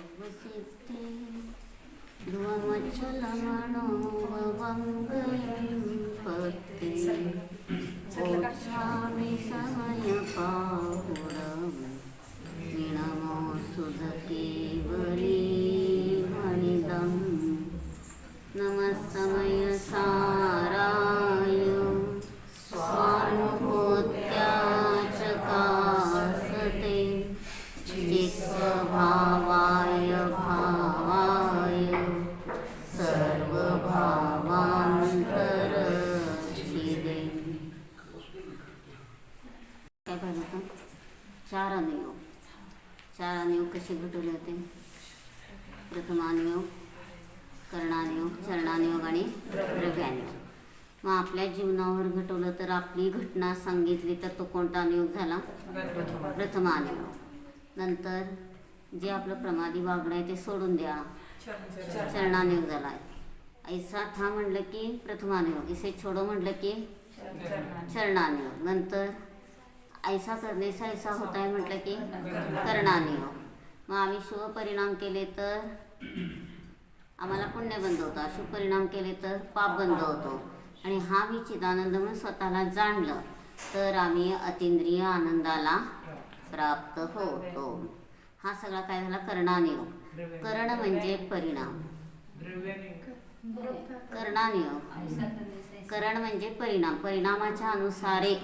सर्वसिद्धि ध्रुवमचलमनोभङ्गयम्पते ओच्छामि समयपाहुरं विणमो सुधकेवलीमणिदं नमः समयसाराय स्वानुभूत्या चकासते चित्स्वभावाय भावाय सर्वभावान्तरच्छिदे. काय पाहिलं होतं? चार अनुयोग कसे घटवले होते? प्रथमानुयोग, कर्णानुयोग, चरणानुयोग आणि द्रव्यानुयोग. मग आपल्या जीवनावर घटवलं तर आपली घटना सांगितली तर तो कोणता अनुयोग झाला? प्रथमानुयोग. नंतर जे आपलं प्रमादी वागणं आहे ते सोडून द्या, चरणानुयोग झाला. ऐसा था म्हटलं की प्रथमानुयोग, इसे छोडो म्हटलं की चरणानुयोग. नंतर ऐसा करणे से ऐसा होत आहे म्हटलं की कर्णानुयोग. मग आम्ही शुभ परिणाम केले तर आम्हाला पुण्य बंद होतं, अशुभ परिणाम केले तर पाप बंद होतो. आणि हा मी चिदानंद म्हणून स्वतःला जाणलं तर आम्ही अतींद्रिय आनंदाला प्राप्त होतो. हा सगळा काय झाला? कर्णानुयोग. कर्ण म्हणजे परिणाम, कर्णानुयोग. करण म्हणजे परिणाम, परिणामाच्या अनुसारे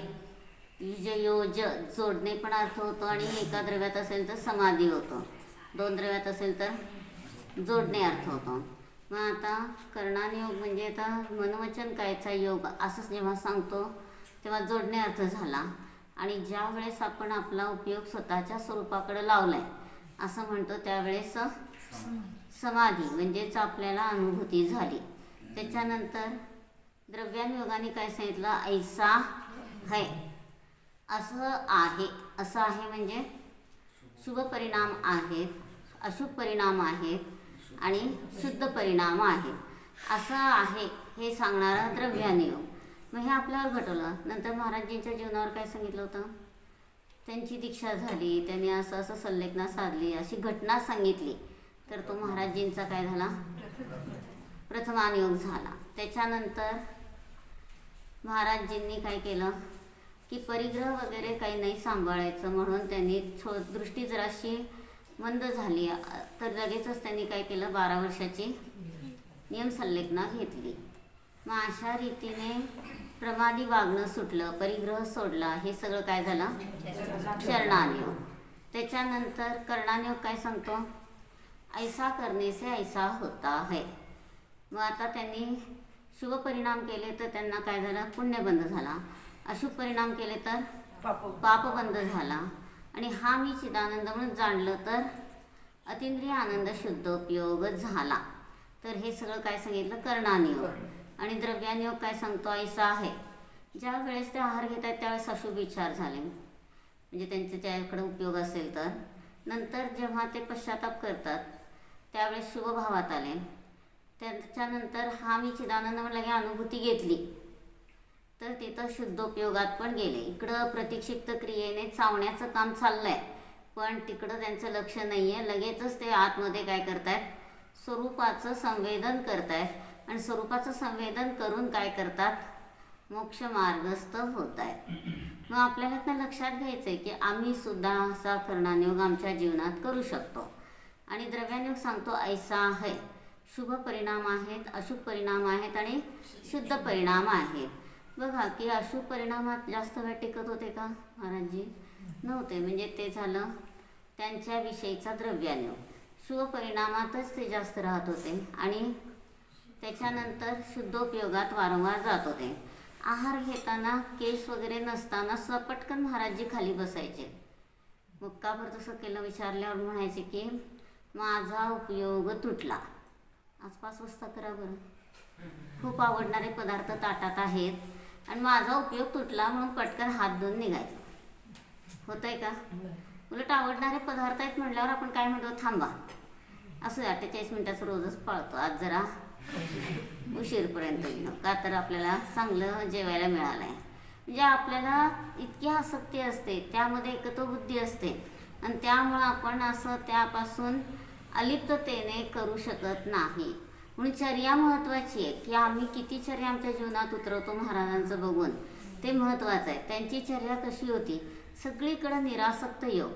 युज जोडणे पण अर्थ होतो. आणि एका द्रव्यात असेल तर समाधी होतो, दोन द्रव्यात असेल तर जोडणे अर्थ होतो. मग आता कर्णानुयोग म्हणजे आता मनोवचन कायचा योग असंच जेव्हा सांगतो तेव्हा जोडणे अर्थ झाला. आणि ज्या वेळेस आपण आपला उपयोग स्वतःच्या स्वरूपाकडे लावलाय असं म्हणतो त्यावेळेस समाधी म्हणजेच आपल्याला अनुभूती झाली. त्याच्यानंतर द्रव्यानुयोगाने काय सांगितलं? ऐसा है, असं आहे. असं आहे म्हणजे शुभ परिणाम आहेत, अशुभ परिणाम आहेत आणि शुद्ध परिणाम आहेत. असं आहे हे सांगणारा द्रव्यानुयोग. मग हे आपल्यावर घटवलं. नंतर महाराजींच्या जीवनावर काय सांगितलं होतं? त्यांची दीक्षा झाली, त्यांनी असं असं संलेखना साधली, अशी घटना सांगितली तर तो महाराजींचा काय झाला? प्रथमानुयोग झाला. त्याच्यानंतर महाराजींनी काय केलं की परिग्रह वगैरे काही नाही सांभाळायचं म्हणून त्यांनी दृष्टी जराशी मंद झाली तर लगेचच त्यांनी काय केलं? 12 वर्षाची नियम संलेखना घेतली. मग अशा रीतीने प्रमादी वागणं सुटलं, परिग्रह सोडला. हे सगळं काय झालं? चरणानुयोग. त्याच्यानंतर कर्णानुयोग काय सांगतो? ऐसा करणे से ऐसा होता है. मग आता त्यांनी शुभ परिणाम केले तर त्यांना काय झालं? पुण्यबंध झाला. अशुभ परिणाम केले तर पापबंध झाला. आणि हा मी चिदानंद म्हणून जाणलं तर अतींद्रिय आनंद शुद्धोपयोग झाला. तर हे सगळं काय सांगितलं? कर्णानुयोग. आणि द्रव्यानुयोग काय सांगतो? ऐसा आहे. ज्या वेळेस ते आहार घेत आहेत त्यावेळेस अशुभ विचार झाले म्हणजे त्यांचे त्याकडे उपयोग असेल तर. नंतर जेव्हा ते पश्चाताप करतात त्यावेळेस शुभ भावात आले. त्याच्यानंतर हा मी चिदानंद म्हटलं की अनुभूती घेतली तर तिथं शुद्धोपयोगात पण गेले. इकडं प्रतिक्षिप्त क्रियेने चावण्याचं काम चाललं आहे पण तिकडं त्यांचं लक्ष नाही आहे. लगेचच ते आतमध्ये काय करतायत? स्वरूपाचं संवेदन करतायत. आणि स्वरूपाचं संवेदन करून काय करतात? मोक्ष मार्गस्थ होत आहेत. मग आपल्याला त्या लक्षात घ्यायचं आहे की आम्ही सुद्धा असा कर्णानुयोग आमच्या जीवनात करू शकतो. आणि द्रव्यानुयोग सांगतो ऐसा आहे. शुभ परिणाम आहेत, अशुभ परिणाम आहेत आणि शुद्ध परिणाम आहेत. बघा की अशुभ परिणामात जास्त वेळ टिकत होते का महाराजजी? नव्हते. म्हणजे ते झालं त्यांच्याविषयीचा द्रव्यानुयोग. शुभ परिणामातच ते जास्त राहत होते आणि त्याच्यानंतर शुद्धोपयोगात वारंवार जात होते. आहार घेताना केस वगैरे नसताना सुद्धा पटकन महाराजजी खाली बसायचे. मग का बरं तसं केलं विचारल्यावर म्हणायचे की माझा उपयोग तुटला. आज 5 वाजता करा बरं. खूप आवडणारे पदार्थ ताटात आहेत आणि माझा उपयोग तुटला म्हणून पटकन हात धुवून निघायचं. होतं आहे का? उलट आवडणारे पदार्थ आहेत म्हटल्यावर आपण काय म्हणतो? थांबा. असं 48 मिनिटाचं रोजच पाळतो. आज जरा उशीरपर्यंत येणं का तर आपल्याला चांगलं जेवायला मिळालं आहे. म्हणजे आपल्याला इतकी आसक्ती असते, त्यामध्ये एकत्वबुद्धी असते आणि त्यामुळं आपण असं त्यापासून अलिप्ततेने करू शकत नाही. म्हणून चर्या महत्त्वाची आहे की आम्ही किती चर्या आमच्या जीवनात उतरवतो महाराजांचं बघून ते महत्त्वाचं आहे. त्यांची चर्या कशी होती, सगळीकडं निरासक्त योग,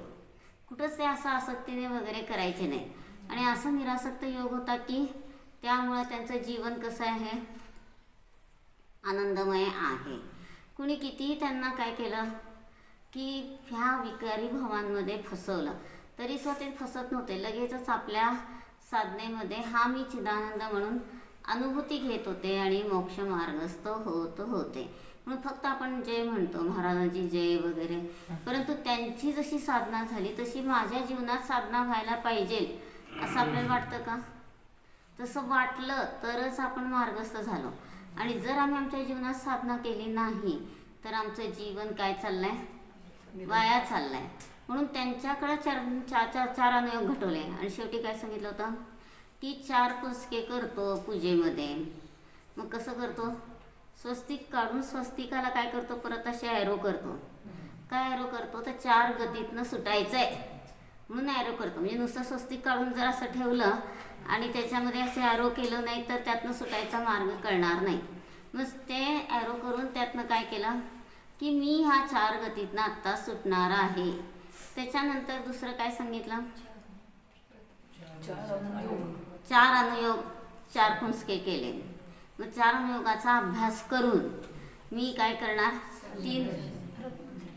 कुठंच ते असं आसक्तीने वगैरे करायचे नाही. आणि असं निरासक्त योग होता की त्यामुळं त्यांचं जीवन कसं आहे, आनंदमय आहे. कुणी कितीही त्यांना काय केलं की ह्या विकारी भावांमध्ये फसवलं तरी स्वतः ते फसत नव्हते. लगेचच आपल्या साधनेमध्ये हा मी चिदानंद म्हणून अनुभूती घेत होते आणि मोक्ष मार्गस्थ होत होते. म्हणून फक्त आपण जय म्हणतो, महाराजांची जय वगैरे, परंतु त्यांची जशी साधना झाली तशी माझ्या जीवनात साधना व्हायला पाहिजे असं आपल्याला वाटतं का? तसं वाटलं तरच आपण मार्गस्थ झालो. आणि जर आम्ही आमच्या जीवनात साधना केली नाही तर आमचं जीवन काय चाललंय, वाया चाललंय. म्हणून त्यांच्याकडे चार अनुयोग घटवले आणि शेवटी काय सांगितलं होतं की 4 पुसके करतो पूजेमध्ये. मग कसं करतो, स्वस्तिक काढून स्वस्तिकाला काय करतो, परत असे ॲरो करतो. काय ॲरो करतो तर 4 गतीतनं सुटायचं आहे म्हणून ॲरो करतो. म्हणजे नुसतं स्वस्तिक काढून जर असं ठेवलं आणि त्याच्यामध्ये असे ॲरो केलं नाही तर त्यातनं सुटायचा मार्ग कळणार नाही. मग ते ॲरो करून त्यातनं काय केलं की मी ह्या 4 गतीतनं आत्ता सुटणार आहे. त्याच्यानंतर दुसरं काय सांगितलं, 4 अनुयोग 4 पुंसके केले. मग 4 अनुयोगाचा अभ्यास करून मी काय करणार, 3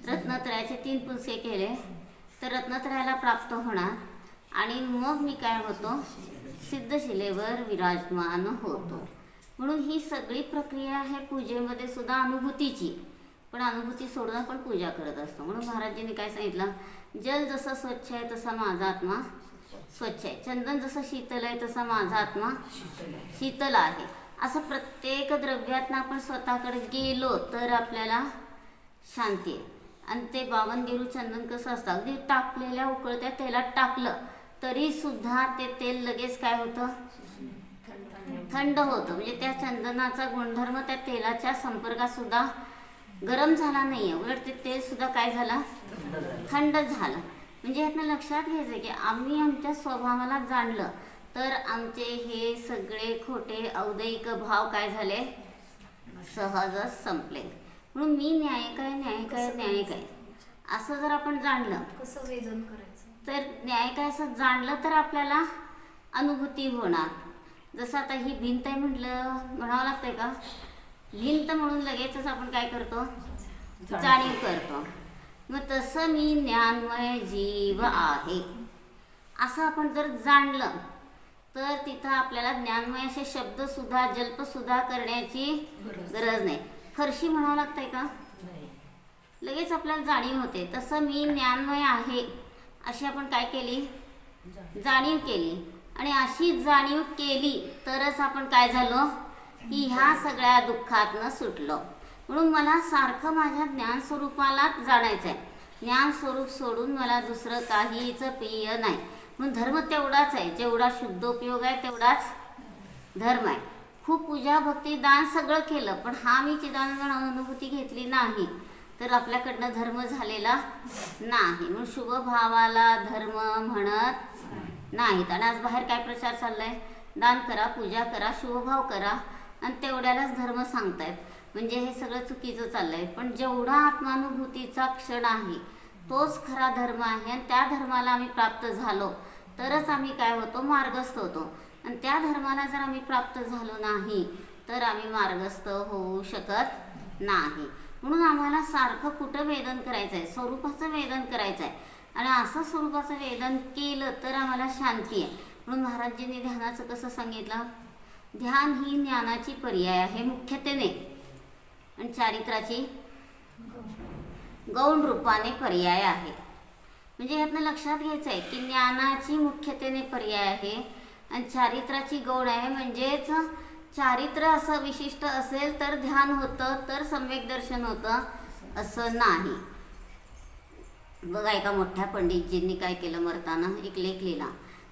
रत्नत्रयाचे 3 पुंसके केले तर रत्नत्रयाला प्राप्त होणार आणि मग मी काय होतो, सिद्धशिलेवर विराजमान होतो. म्हणून ही सगळी प्रक्रिया आहे पूजेमध्ये सुद्धा अनुभूतीची. पण अनुभूती सोडून आपण पूजा करत असतो. म्हणून महाराजांनी काय सांगितलं, जल जसं स्वच्छ आहे तसा माझा आत्मा स्वच्छ आहे, चंदन जसं शीतल आहे तसा माझा आत्मा शीतल आहे. असं प्रत्येक द्रव्यातनं आपण स्वतःकडे गेलो तर आपल्याला शांती आहे. आणि ते 52 गेरू चंदन कसं असतं, अगदी टाकलेल्या उकळत्या तेलात टाकलं तरी सुद्धा ते तेल लगेच काय होतं, थंड होतं. म्हणजे त्या चंदनाचा गुणधर्म त्या तेलाच्या संपर्कात सुद्धा गरम झाला नाही आहे, उलट ते तेल सुद्धा काय झालं, थंड झालं. म्हणजे यातनं लक्षात घ्यायचं की आम्ही आमच्या स्वभावाला जाणलं तर आमचे हे सगळे खोटे औदैहिक भाव काय झाले, सहजच संपले. म्हणून मी न्याय काय असं जर आपण जाणलं, कसं वेदन करायचं तर न्याय काय असं जाणलं तर आपल्याला अनुभूती होणार. जसं आता ही भिंत आहे म्हणावं लागतंय का, भिंत म्हणून लगेचच आपण काय करतो, जाणीव करतो. मग तसं मी ज्ञानमय जीव आहे असं आपण जर जाणलं तर तिथं आपल्याला ज्ञानमय असे शब्दसुद्धा जल्पसुद्धा करण्याची गरज नाही. फरशी म्हणावं लागतंय का, लगेच आपल्याला जाणीव होते. तसं मी ज्ञानमय आहे अशी आपण काय केली, जाणीव केली. आणि अशी जाणीव केली तरच आपण काय झालो की ह्या सगळ्या दुःखातनं सुटलो. म्हणून मला सारखं माझ्या ज्ञानस्वरूपालाच जाणायचं आहे. ज्ञानस्वरूप सोडून मला दुसरं काहीच प्रिय नाही. म्हणून धर्म तेवढाच आहे, जेवढा शुद्धोपयोग आहे तेवढाच धर्म आहे. खूप पूजा भक्ती दान सगळं केलं पण हा मी चिदानंद अनुभूती घेतली नाही तर आपल्याकडनं धर्म झालेला नाही. म्हणून शुभ भावाला धर्म म्हणत नाहीत. आणि आज बाहेर काय प्रचार चाललाय, दान करा, पूजा करा, शुभभाव करा आणि तेवढ्यालाच धर्म सांगतायत. म्हणजे हे सगळं चुकीचं चाललंय. पण जेवढा आत्मानुभूतीचा क्षण आहे तोच खरा धर्म आहे. आणि त्या धर्माला आम्ही प्राप्त झालो तरच आम्ही काय होतो, मार्गस्थ होतो. आणि त्या धर्माला जर आम्ही प्राप्त झालो नाही तर आम्ही मार्गस्थ होऊ शकत नाही. म्हणून आम्हाला सारखं कुठं वेदन करायचं आहे, स्वरूपाचं वेदन करायचं आहे. आणि असं स्वरूपाचं वेदन केलं तर आम्हाला शांती आहे. म्हणून महाराजांनी ध्यानाचं कसं सांगितलं, ध्यान ही ज्ञानाची पर्याय आहे मुख्यतेने आणि चारित्राची गौण रूपाने पर्याय आहे. म्हणजे यातनं लक्षात घ्यायचं आहे की ज्ञानाची मुख्यतेने पर्याय आहे आणि चारित्राची गौण आहे. म्हणजेच चारित्र असं विशिष्ट असेल तर ध्यान होतं, तर सम्यक दर्शन होतं असं नाही. बघा एका मोठ्या पंडितजींनी काय केलं, मरताना एक लेख लिहिला,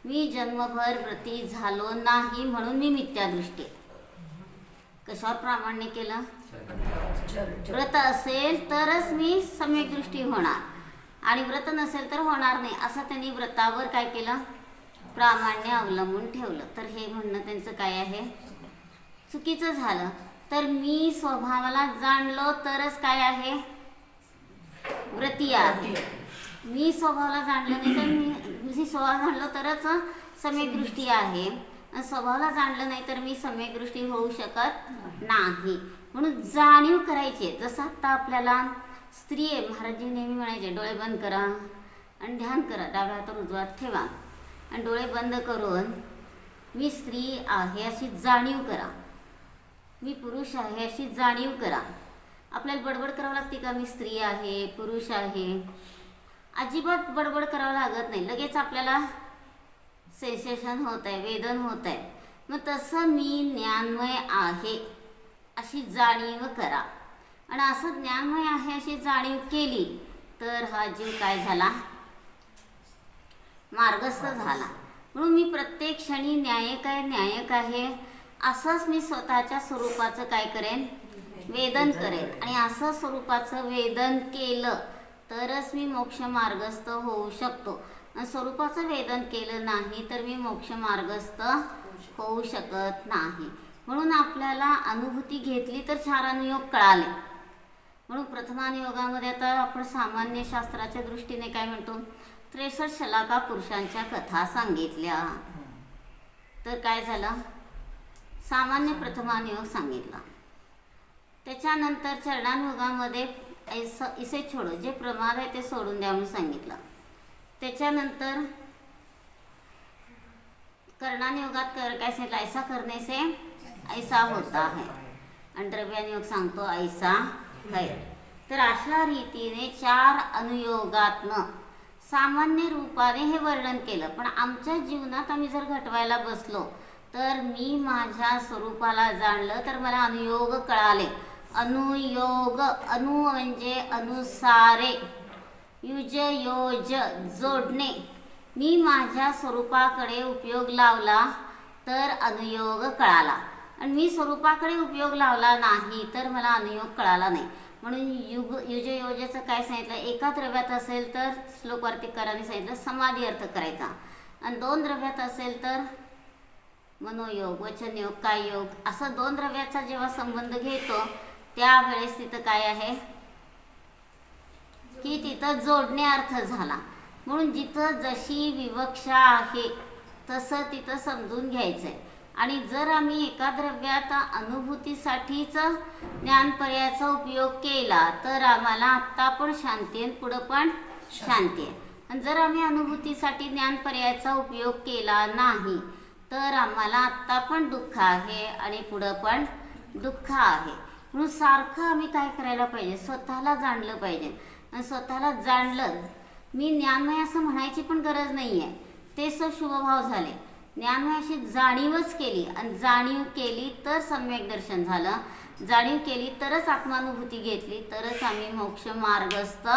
मी जन्मभर व्रती झालो नाही म्हणून मी मिथ्यादृष्टी. कशावर प्रामाण्य केलं, व्रत असेल तरच मी सम्यक दृष्टी होणार आणि व्रत नसेल तर होणार नाही असं त्यांनी व्रतावर काय केलं, प्रामाण्य अवलंबून ठेवलं. तर हे म्हणणं त्यांचं काय आहे, चुकीचं झालं. तर मी स्वभावाला जाणलो तरच काय आहे, व्रती आहे. मी स्वभावाला जाणलं नाही तर मी स्वभाव जाणलो तरच सम्यक दृष्टी आहे. आणि स्वभावाला जाणलं नाही तर मी सम्यक दृष्टी होऊ शकत नाही. म्हणून जाणीव करायची आहे. जसं आत्ता आपल्याला स्त्री आहे, महाराजजी नेहमी म्हणायचे डोळे बंद करा आणि ध्यान करा, डाव्या हातावर उजवा हात ठेवा आणि डोळे बंद करून मी स्त्री आहे अशी जाणीव करा, मी पुरुष आहे अशी जाणीव करा. आपल्याला बडबड करावं लागते का, मी स्त्री आहे पुरुष आहे? अजिबात बडबड करावं लागत नाही. लगेच आपल्याला सेन्सेशन होत आहे, वेदन होत आहे. मग तसं मी ज्ञानमय आहे अशी जाणीव करा. आणि असं ज्ञानमय आहे अशी जाणीव केली तर हा जीव काय झाला, मार्गस्थ झाला. म्हणून मी प्रत्येक क्षणी न्यायक आहे न्यायक आहे असंच मी स्वतःच्या स्वरूपाचं काय करेन, वेदन करेन. आणि असं स्वरूपाचं वेदन केलं तरच मी मोक्ष मार्गस्थ होऊ शकतो. आणि स्वरूपाचं वेदन केलं नाही तर मी मोक्ष मार्गस्थ होऊ शकत नाही. म्हणून आपल्याला अनुभूती घेतली तर 4 अनुयोग कळाले. म्हणून प्रथमानुयोगामध्ये आता आपण सामान्य शास्त्राच्या दृष्टीने काय म्हणतो, 63 शलाका पुरुषांच्या कथा सांगितल्या. तर काय झालं, सामान्य प्रथमानुयोग सांगितला. त्याच्यानंतर चरणानुयोगामध्ये इसे छोडो, जे प्रमाद आहे ते सोडून द्या म्हणून सांगितलं. त्याच्यानंतर कर्णानुयोगात काय सांगितलं, ऐसा करने से ऐसा होता है. आणि द्रव्यानुयोग सांगतो ऐसा है. तर अशा रीतीने 4 अनुयोगातनं सामान्य रूपाने हे वर्णन केलं. पण आमच्या जीवनात आम्ही जर घटवायला बसलो तर मी माझ्या स्वरूपाला जाणलं तर मला अनुयोग कळाले. अनुयोग, अनु म्हणजे अनुसारे, युज योज जोडणे. मी माझ्या स्वरूपाकडे उपयोग लावला तर अनुयोग कळाला. आणि मी स्वरूपाकडे उपयोग लावला नाही तर मला अनुयोग कळाला नाही. म्हणून युज योजाचं काय सांगितलं, एका द्रव्यात असेल तर श्लोक वार्तिककारांनी सांगितलं समाधी अर्थ करायचा. आणि 2 द्रव्यात असेल तर मनोयोग, वचनयोग, काययोग, असं 2 द्रव्याचा जेव्हा संबंध घेतो त्यावेळेस तिथं काय आहे की तिथं जोडणे अर्थ झाला. म्हणून जिथं जशी विवक्षा आहे तसं तिथं समजून घ्यायचं आहे. आणि जर आम्ही एका द्रव्यात अनुभूतीसाठीच ज्ञानपर्यायाचा उपयोग केला तर आम्हाला आत्ता पण शांती आहे, पुढं पण शांती आहे. आणि जर आम्ही अनुभूतीसाठी ज्ञानपर्यायाचा उपयोग केला नाही तर आम्हाला आत्ता पण दुःख आहे आणि पुढं पण दुःख आहे. म्हणून सारखं आम्ही काय करायला पाहिजे, स्वतःला जाणलं पाहिजे. आणि स्वतःला जाणलं, मी ज्ञानमय असं म्हणायची पण गरज नाही आहे, ते शुभभाव झाले. ज्ञानमय अशी जाणीवच केली आणि जाणीव केली तर सम्यक दर्शन झालं. जाणीव केली तरच आत्मानुभूती घेतली तरच आम्ही मोक्ष मार्गस्थ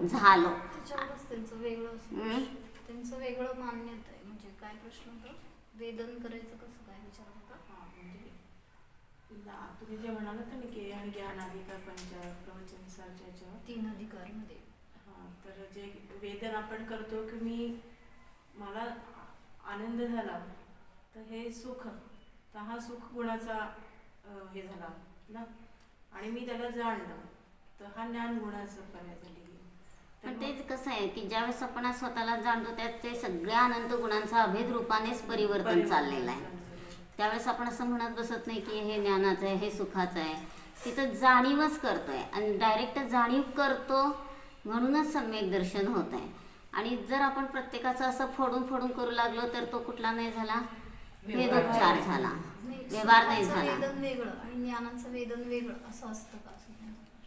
झालो. त्यांचं वेगळं त्यांचं वेगळं मान्यता आहे. म्हणजे काय प्रश्न होता, वेदन करायचं कसं काय विचारत होता. तुम्ही जे म्हणालात ना की आणि ज्ञानाधिकार प्रवचन सर्जाच्या 3 अधिकारमध्ये, तर जे वेदन आपण करतो की मला आनंद झाला तर हे सुख, तर हा सुख गुणाचा हे झाला ना. आणि मी त्याला जाणलं तर हा ज्ञान गुणाचं पर्याय झाली. पण तेच कसं आहे की ज्यावेळेस आपण स्वतःला जाणतो त्यात ते सगळ्या अनंत गुणांचा अभेद रूपानेच परिवर्तन चाललेलं आहे. त्यावेळेस आपण असं म्हणत बसत नाही की हे ज्ञानाचं आहे, हे सुखाचं आहे. तिथं जाणीवच करतोय आणि डायरेक्ट जाणीव करतो म्हणूनच सम्यक दर्शन होत आहे. आणि जर आपण प्रत्येकाचं असं फोडून फोडून करू लागलो तर तो कुठला नाही झाला, वेदोपचार झाला, व्यवहार नाही झाला. वेदन वेगळं आणि ज्ञानाचं वेदन वेगळं असं असतं का?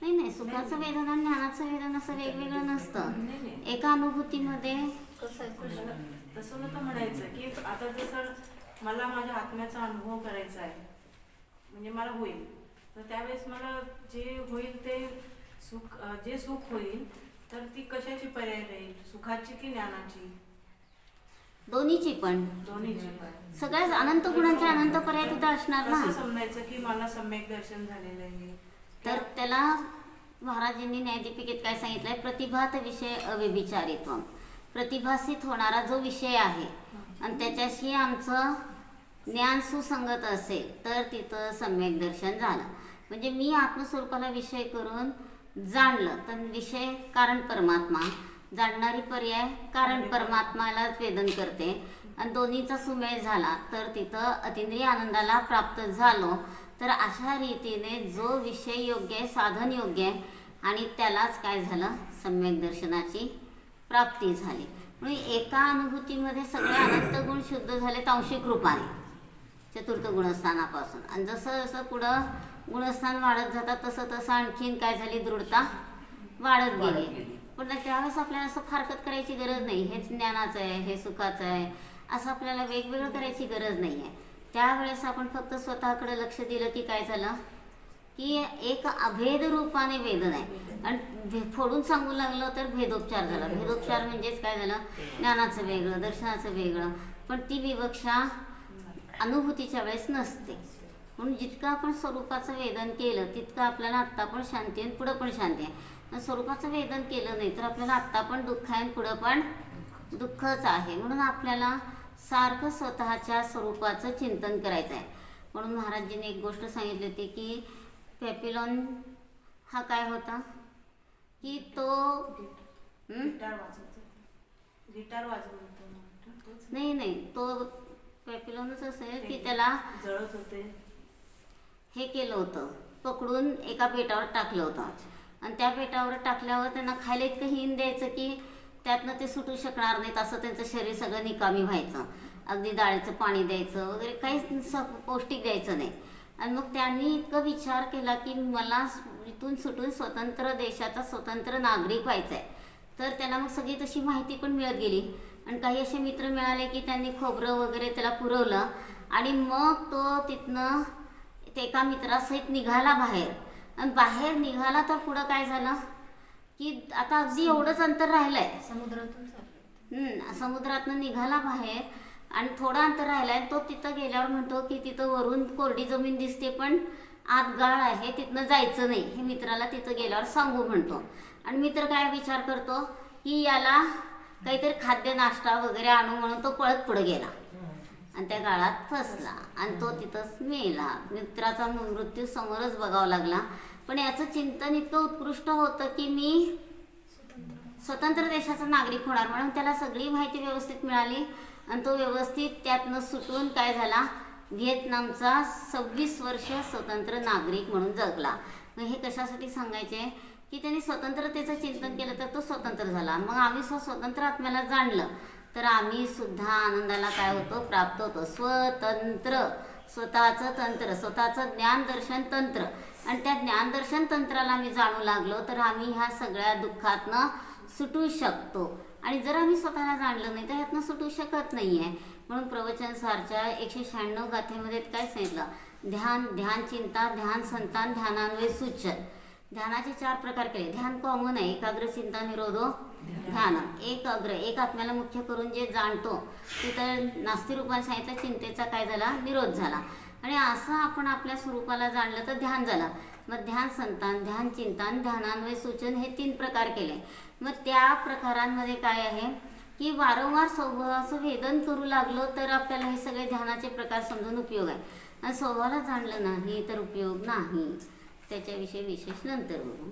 नाही, सुखाचं वेदन आणि ज्ञानाचं वेदन असं वेगवेगळं नसतं. एका अनुभूतीमध्ये कसं आहे प्रश्न, तसं नव्हतं म्हणायचं की आता जसं मला माझ्या आत्म्याचा अनुभव करायचा आहे, म्हणजे मला होईल, तर त्यावेळेस मला जे होईल ते सुख, जे सुख होईल तर ती कशाची पर्याय राहील, सुखाची की ज्ञानाची? दोन्हीची पण सगळ्याच अनंत गुणांचे अनंत पर्याय तिथं असणार ना. असं समजायचं की मला सम्यक दर्शन झालेलं आहे तर त्याला महाराजांनी न्यायदीपिकेत काय सांगितलंय, प्रतिभात विषय अव्यभिचारित्व. प्रतिभासित होणारा जो विषय आहे आणि त्याच्याशी आमचं ज्ञान सुसंगत असेल तर तिथं सम्यक दर्शन झालं. म्हणजे मी आत्मस्वरूपाला विषय करून जाणलं तर विषय कारण परमात्मा, जाणणारी पर्याय कारण परमात्मालाच वेदन करते आणि दोन्हीचा सुमेळ झाला तर तिथं अतिंद्रिय आनंदाला प्राप्त झालो. तर अशा रीतीने जो विषय योग्य आहे, साधन योग्य आहे आणि त्यालाच काय झालं, सम्यक दर्शनाची प्राप्ती झाली. म्हणून एका अनुभूतीमध्ये सगळे अनंत गुण शुद्ध झाले तांशिक रूपाने चतुर्थ गुणस्थानापासून. आणि जसं जसं पुढं गुणस्थान वाढत जातात तसं तसं आणखीन काय झाली, दृढता वाढत गेली. पण त्यावेळेस आपल्याला असं फारकत करायची गरज नाही, हेच ज्ञानाचं आहे, हे सुखाचं आहे, असं आपल्याला वेगवेगळं करायची गरज नाही आहे. त्यावेळेस आपण फक्त स्वतःकडे लक्ष दिलं की काय झालं की एक अभेद रूपाने वेदन आहे. आणि फोडून सांगू लागलं तर भेदोपचार झाला. भेदोपचार म्हणजेच काय झालं, ज्ञानाचं वेगळं, दर्शनाचं वेगळं. पण ती विवक्षा अनुभूतीच्या वेळेस नसते. म्हणून जितकं आपण स्वरूपाचं वेदन केलं तितकं आपल्याला आत्ता पण शांती आहे, पुढं पण शांती आहे. स्वरूपाचं वेदन केलं नाही तर आपल्याला आत्ता पण दुःख आहे आणि पुढं पण दुःखच आहे. म्हणून आपल्याला सारखं स्वतःच्या स्वरूपाचं चिंतन करायचं आहे. म्हणून महाराजजींनी एक गोष्ट सांगितली होती की पॅपिलॉन हा काय होता की तो गिटार वाजवतो नाही तो पॅपिलॉनच असेल की त्याला जळत होते, हे केलं होतं, पकडून एका पेटावर टाकलं होतं आणि त्या पेटावर टाकल्यावर त्यांना खायला इतकं हिन द्यायचं की त्यातनं ते सुटू शकणार नाहीत, असं त्यांचं शरीर सगळं निकामी व्हायचं. अगदी डाळीचं पाणी द्यायचं वगैरे काहीच पौष्टिक द्यायचं नाही. आणि मग त्यांनी इतकं विचार केला की मला इथून सुटून स्वतंत्र देशाचा स्वतंत्र नागरिक व्हायचा आहे. तर त्याला मग सगळी तशी माहिती पण मिळत गेली आणि काही असे मित्र मिळाले की त्यांनी खोबरं वगैरे त्याला पुरवलं आणि मग तो तिथनं ते एका मित्रासहित निघाला बाहेर. आणि बाहेर निघाला तर पुढं काय झालं की आता अगदी एवढंच अंतर राहिलं आहे, समुद्रातून चालले, समुद्रातनं निघाला बाहेर आणि थोडं अंतर राहिलं आहे. तो तिथं गेल्यावर म्हणतो की तिथं वरून कोरडी जमीन दिसते पण आत गाळ आहे, तिथनं जायचं नाही, हे मित्राला तिथं गेल्यावर सांगू म्हणतो. आणि मित्र काय विचार करतो की याला काहीतरी खाद्य नाश्ता वगैरे आणू म्हणून तो पळत पुढे गेला आणि त्या गाळात फसला आणि तो तिथंच मेला. मित्राचा मृत्यू समोरच बघावा लागला. पण याचं चिंतन इतकं उत्कृष्ट होतं की मी स्वतंत्र देशाचा नागरिक होणार म्हणून त्याला सगळी माहिती व्यवस्थित मिळाली आणि तो व्यवस्थित त्यातनं सुटून काय झाला, व्हिएतनामचा 26 वर्ष स्वतंत्र नागरिक म्हणून जगला. मग हे कशासाठी सांगायचे की त्यांनी स्वतंत्रतेचं चिंतन केलं तर तो स्वतंत्र झाला. मग आम्ही स्वतंत्र आत्म्याला जाणलं तर आम्ही सुद्धा आनंदाला काय होतो, प्राप्त होतो. स्वतंत्र, स्वतःचं तंत्र, स्वतःचं ज्ञानदर्शन तंत्र. आणि त्या ज्ञानदर्शन तंत्राला आम्ही जाणू लागलो तर आम्ही ह्या सगळ्या दुःखातनं सुटू शकतो. आणि जर आम्ही स्वतःला जाणलं नाही तर ह्यातनं सुटू शकत नाही आहे. म्हणून प्रवचनसारच्या 196 गाथेमध्ये काय सांगितलं, ध्यान, ध्यान चिंता, ध्यान संतान, ध्यानान्वय सूचन. ध्यानाचे 4 प्रकार केले. ध्यान कॉमन आहे, एकाग्र चिंता निरोधो ध्यान. एक आत्म्याला मुख्य करून जे जाणतो तिथं नास्ती रूपाने सांगितलं, चिंतेचा काय झाला, निरोध झाला. आणि असं आपण आपल्या स्वरूपाला जाणलं तर ध्यान झालं. मग ध्यान संतान, ध्यान चिंतन, ध्यानान्वय सूचन हे 3 प्रकार केले. मग त्या प्रकारांमध्ये काय आहे की वारंवार स्वभावाचं वेदन करू लागलो तर आपल्याला हे सगळे ध्यानाचे प्रकार समजून उपयोग आहे. आणि स्वभावाला जाणलं नाही तर उपयोग नाही. त्याच्याविषयी विशेष नंतर बघू.